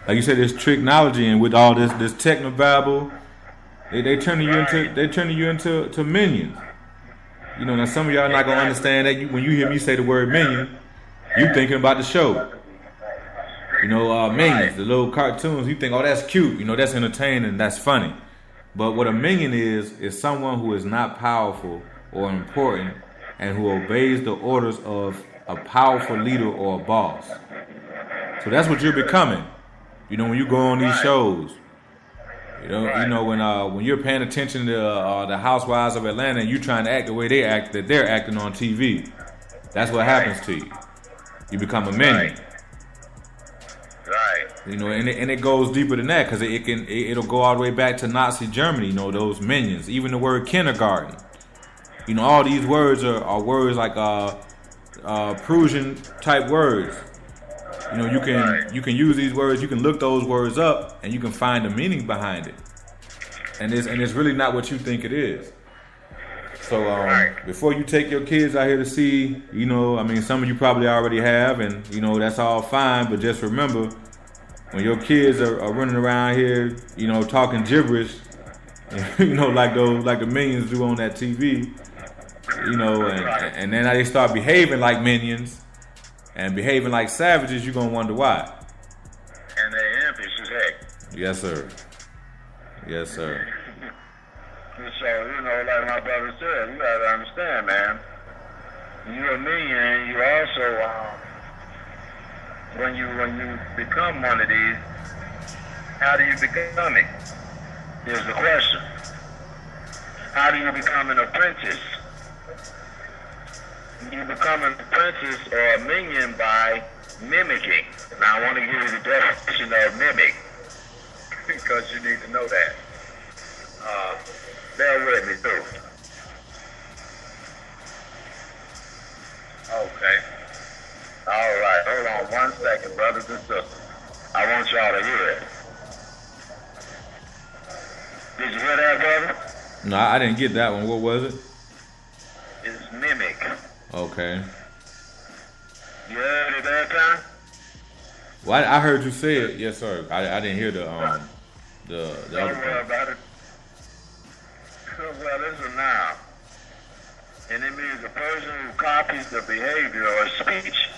like you said, this technology and with all this technobabble, they turning you into minions. You know, now some of y'all not gonna understand that. When you hear me say the word minion, you thinking about the show. You know, minions, the little cartoons. You think, oh, that's cute. You know, that's entertaining. That's funny. But what a minion is someone who is not powerful or important and who obeys the orders of a powerful leader or a boss. So that's what you're becoming. You know, when you go on these shows. You know when you're paying attention to the Housewives of Atlanta and you trying to act the way they're acting on TV. That's what happens to you. You become a minion. Right. You know, and it goes deeper than that because it'll go all the way back to Nazi Germany. You know, those minions. Even the word kindergarten. You know, all these words are words like Prussian type words. You know, you can use these words. You can look those words up, and you can find the meaning behind it. And it's really not what you think it is. So before you take your kids out here to see, you know, I mean, some of you probably already have, and you know that's all fine. But just remember, when your kids are running around here, you know, talking gibberish, you know, like the minions do on that TV, you know, and then they start behaving like minions. And behaving like savages, you're going to wonder why. And they impish as heck. Yes, sir. Yes, sir. So, you know, like my brother said, you got to understand, man. You're a minion, you also, when you become one of these, how do you become it? Here's the question. How do you become an apprentice? You become an apprentice or a minion by mimicking. Now I want to give you the definition of mimic because you need to know that. Bear with me too. Okay. All right. Hold on 1 second, brothers and sisters. I want y'all to hear it. Did you hear that, brother? No, I didn't get that one. What was it? It's mimic. Okay. You heard it that time? Well, I heard you say it. Yes, sir. I didn't hear the other thing. About it. Well, it's a noun. And it means a person who copies the behavior or speech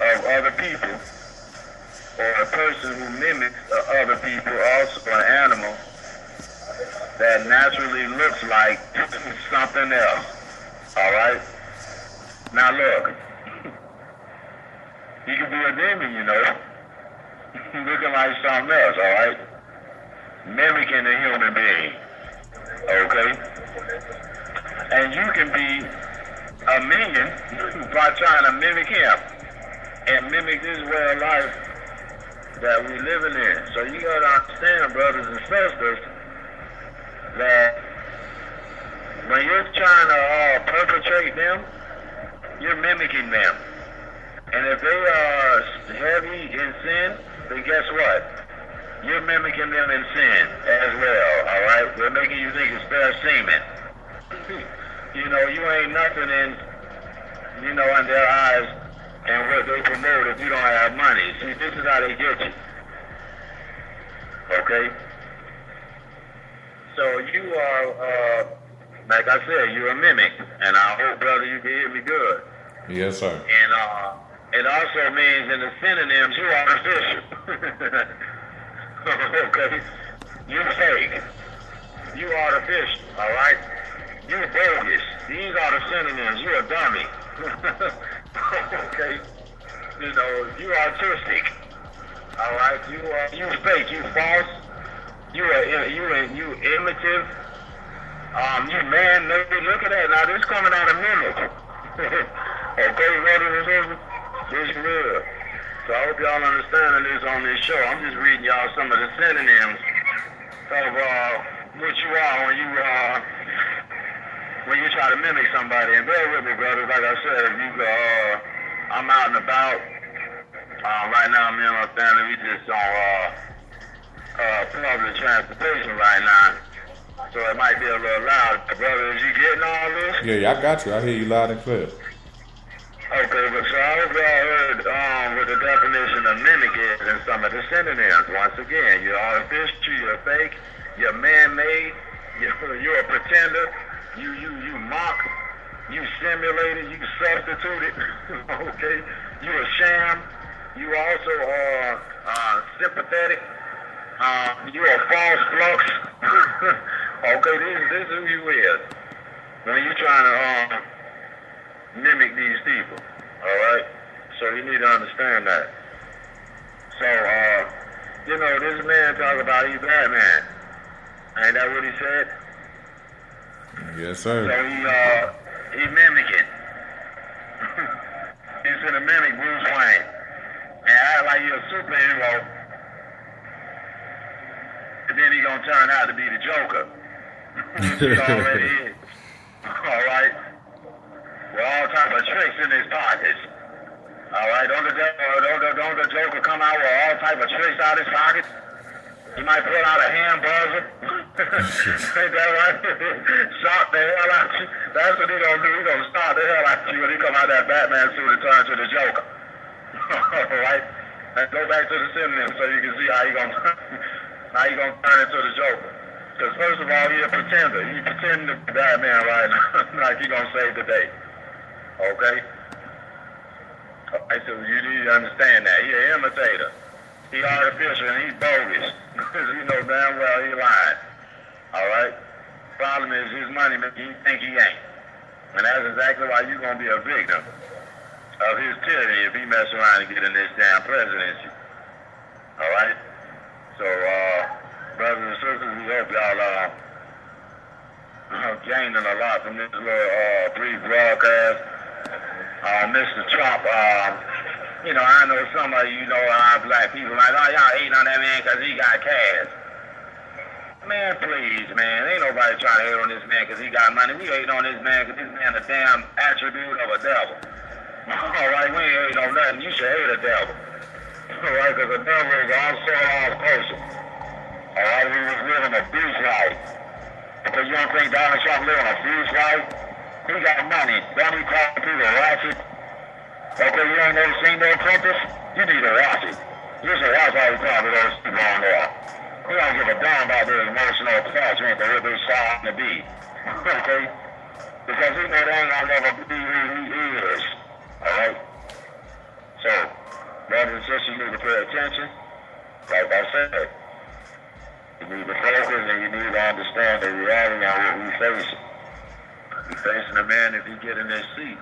of other people, or a person who mimics other people, also an animal that naturally looks like something else. All right? Now look, you can be a demon, you know, looking like something else, all right? Mimicking a human being, okay? And you can be a minion by trying to mimic him and mimic this way of life that we're living in. So you got to understand, brothers and sisters, that when you're trying to perpetrate them, you're mimicking them. And if they are heavy in sin, then guess what? You're mimicking them in sin as well, all right? They're making you think it's their semen. You know, you ain't nothing in, you know, in their eyes and what they promote if you don't have money. See, this is how they get you. Okay? So you are, like I said, you're a mimic. And I hope, brother, you can hear me good. Yes, sir. And it also means in the synonyms, you're artificial. Okay? You're fake. You artificial, all right? You're bogus. These are the synonyms. You're a dummy. Okay? You know, you're artistic. All right? You fake. You false. You imitative. You man-made. Look at that. Now, this coming out of mimic. Okay, brothers and sisters? This real. So I hope y'all understanding this on this show. I'm just reading y'all some of the synonyms of what you are when you try to mimic somebody. And bear with me, brothers. Like I said, I'm out and about. Right now, me and my family, we just on public transportation right now. So it might be a little loud. Brother, is you getting all this? Yeah, I got you. I hear you loud and clear. Okay, but so I hope y'all heard what the definition of mimic is and some of the synonyms. Once again, you're artificial, you're fake, you're man-made, you're a pretender, you mock, you simulated, you substituted, okay? You're a sham, you also are sympathetic, you're a false flux. Okay, this is who you is when you're trying to mimic these people, all right? So you need to understand that. So, this man talk about he's Batman. Ain't that what he said? Yes, sir. So he mimicking. He's gonna mimic Bruce Wayne and act like you're a superhero, and then he gonna turn out to be the Joker. He already is. All right. With all type of tricks in his pockets. All right, don't the Joker come out with all type of tricks out of his pockets? He might pull out a hand buzzer. Ain't that right? Shock the hell out you. That's what he gonna do. He gonna shock the hell out you when he come out that Batman suit and turn to the Joker. All right, and go back to the synonyms so you can see how he gonna turn into the Joker. Because first of all, he a pretender. He pretending to be Batman right now, like he gonna save the day. Okay? Alright, so you need to understand that. He's an imitator. He's artificial and he's bogus. You know damn well he lying. Alright? Problem is his money making you think he ain't. And that's exactly why you're going to be a victim of his tyranny if he mess around and get in this damn presidency. Alright? So, brothers and sisters, we hope y'all gaining a lot from this little brief broadcast. Mr. Trump, I know some of you know black people like, oh, y'all hating on that man because he got cash. Man, please, man. Ain't nobody trying to hate on this man because he got money. We hating on this man because this man a damn attribute of a devil. All right, we ain't hating on nothing. You should hate a devil. All right, because the devil is an unsold-off person. All right, we was living a beast life. Because you don't think Donald Trump living a beast life? He got money. Don't he call people ratchet? Okay, you ain't never seen no Apprentice? You need a ratchet. You should watch how he talk to those people on there. He don't give a damn about their emotional attachment to what they're trying to be. Okay? Because he know they ain't gonna never be who he is. Alright? So, brothers and sisters, you need to pay attention. Like I said, you need to focus and you need to understand the reality of what we're facing. You're facing a man, if you get in this seat,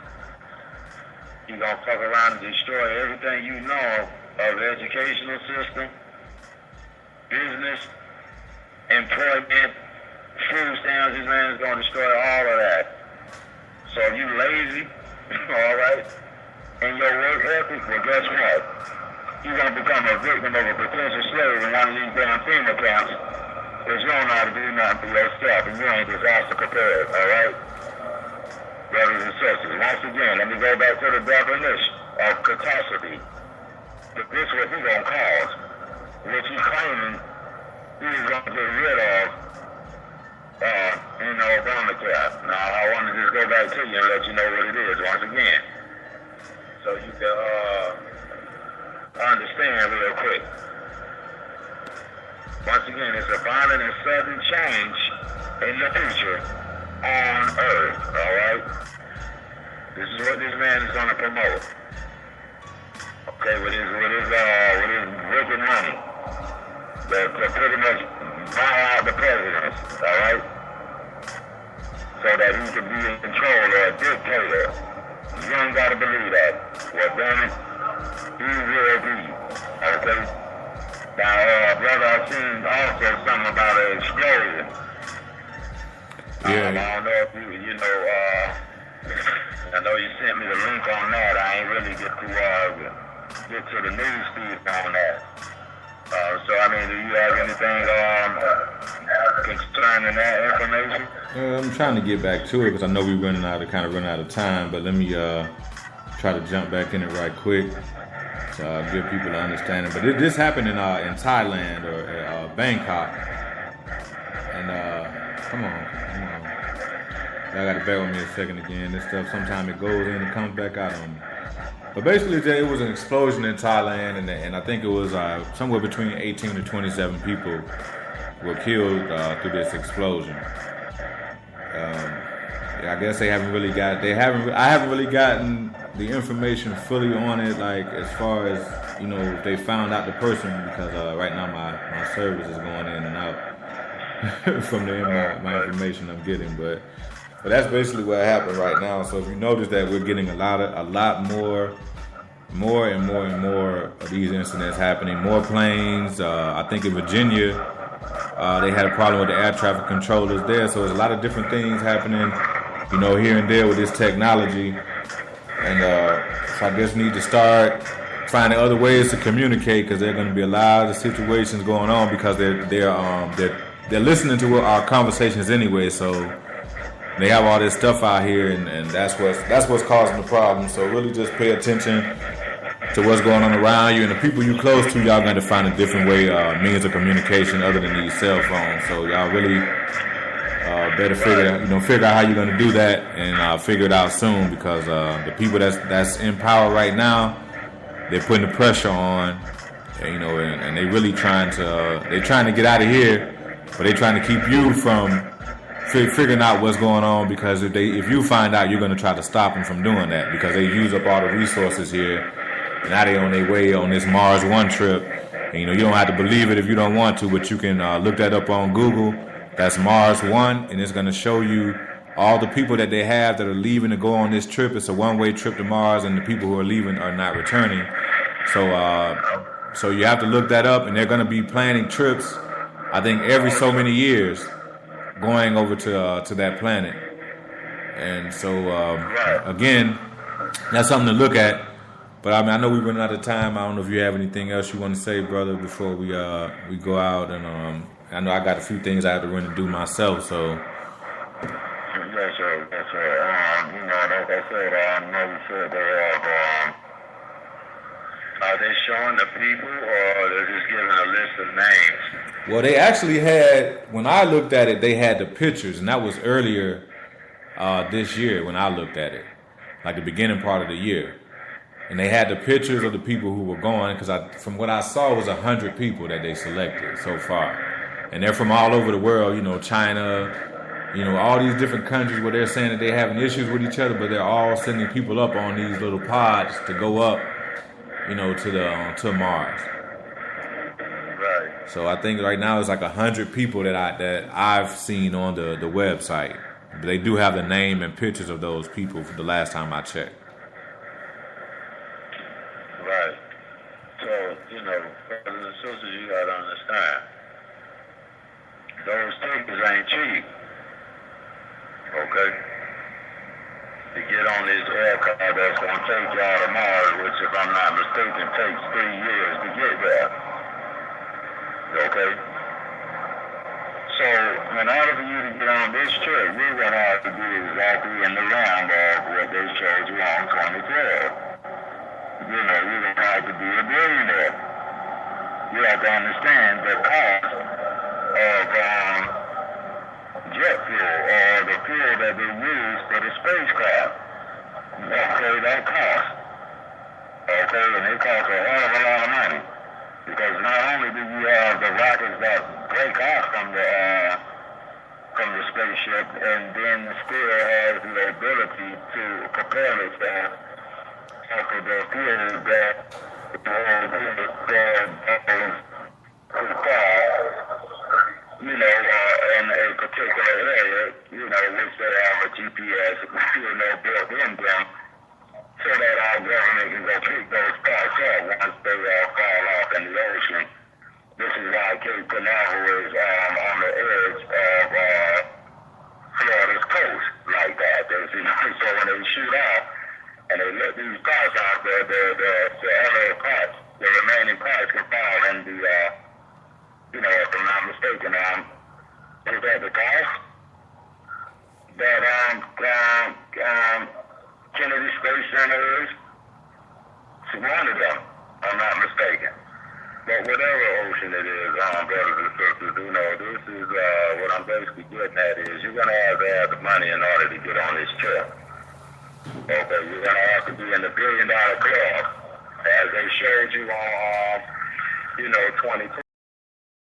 he's going to fuck around and destroy everything you know of the educational system, business, employment, food stamps. This man is going to destroy all of that. So if you lazy, all right, and your work ethic, well, guess what? You're going to become a victim of a potential slave in one of these damn FEMA camps because you don't know how to do nothing for yourself and you ain't disaster prepared, all right? Brothers and sisters, once again, let me go back to the definition of catastrophe. But this is what he's going to cause, which he's claiming he's going to get rid of, Obamacare. Now, I want to just go back to you and let you know what it is once again, so you can understand real quick. Once again, it's a violent and sudden change in the future on Earth, all right? This is what this man is going to promote. Okay, with his wicked money, to pretty much buy out the presidents, all right? So that he can be in control or a dictator. You ain't got to believe that. Well, damn it, he will be, okay? Now, brother, I've seen also something about an explosion. Yeah. I don't know if I know you sent me the link on that. I ain't really get to the news feed on that. So, I mean, do you have anything concerning that information? I'm trying to get back to it because I know we're running out of time. But let me try to jump back in it right quick to give people an understanding. But this happened in Thailand or Bangkok. And come on. Y'all got to bear with me a second again. This stuff, sometimes it goes in and comes back out on me. But basically, it was an explosion in Thailand, and I think it was somewhere between 18 to 27 people were killed through this explosion. I guess I haven't really gotten the information fully on it, like as far as if they found out the person, because right now my service is going in and out from my information I'm getting, but that's basically what happened right now. So if you notice that we're getting a lot more and more of these incidents happening, more planes. I think in Virginia, they had a problem with the air traffic controllers there. So there's a lot of different things happening, here and there with this technology. And so I guess we need to start finding other ways to communicate, because there are going to be a lot of situations going on, because they're listening to our conversations anyway. So they have all this stuff out here, and that's what's causing the problem. So really just pay attention to what's going on around you, and the people you close to, y'all got to find a different way, means of communication other than these cell phones. So y'all really better figure out how you're going to do that, and figure it out soon, because the people that's in power right now, they're putting the pressure on, and they really trying to get out of here, but they're trying to keep you from figuring out what's going on, because if you find out, you're going to try to stop them from doing that, because they use up all the resources here. And now they're on their way on this Mars One trip. And, you don't have to believe it if you don't want to, but you can look that up on Google. That's Mars One, and it's going to show you all the people that they have that are leaving to go on this trip. It's a one-way trip to Mars, and the people who are leaving are not returning. So you have to look that up, and they're going to be planning trips, I think, every so many years, going over to that planet. And so, again, that's something to look at. But I know we're running out of time. I don't know if you have anything else you want to say, brother, before we go out. And I know I got a few things I have to run and do myself. So. Yes, sir. Yes, sir. Like I said, I know you said they have. Are they showing the people, or they're just giving a list of names? Well, they actually had, when I looked at it, they had the pictures, and that was earlier this year when I looked at it, like the beginning part of the year. And they had the pictures of the people who were going, because from what I saw, it was 100 people that they selected so far. And they're from all over the world, China, all these different countries where they're saying that they're having issues with each other, but they're all sending people up on these little pods to go up, to Mars. Right. So I think right now it's like 100 people that I've seen on the website. But they do have the name and pictures of those people for the last time I checked. Right. So, brothers and sisters, you got to understand, those tickets ain't cheap. Okay? To get on this aircraft that's going to take y'all to Mars, which, if I'm not mistaken, takes 3 years to get there. Okay? So, in order for you to get on this trip, we're going to have to be exactly in the round of what they showed you on 2012. You're going to have to be a billionaire. You have to understand the cost of jet fuel, or the fuel that they use for the spacecraft. Okay, that costs. Okay, and it costs a hell of a lot of money. Because not only do you have the rockets that break off from the spaceship, and then still has the ability to propel itself for the fuel that in a particular area, which they have a GPS, built in them, so that our government can go pick those parts up once they fall off in the ocean. This is why Cape Canaveral is on the edge of Florida's coast, like that. So when they shoot out and they let these parts out, the other parts, the remaining parts can fall in the, if I'm not mistaken, is that the cost that Kennedy Space Center is? It's one of them, if I'm not mistaken. But whatever ocean it is, brothers and sisters, this is what I'm basically getting at is you're going to have the money in order to get on this trip. Okay, you're gonna have to be in the $1 billion club, as they showed you on, 2020.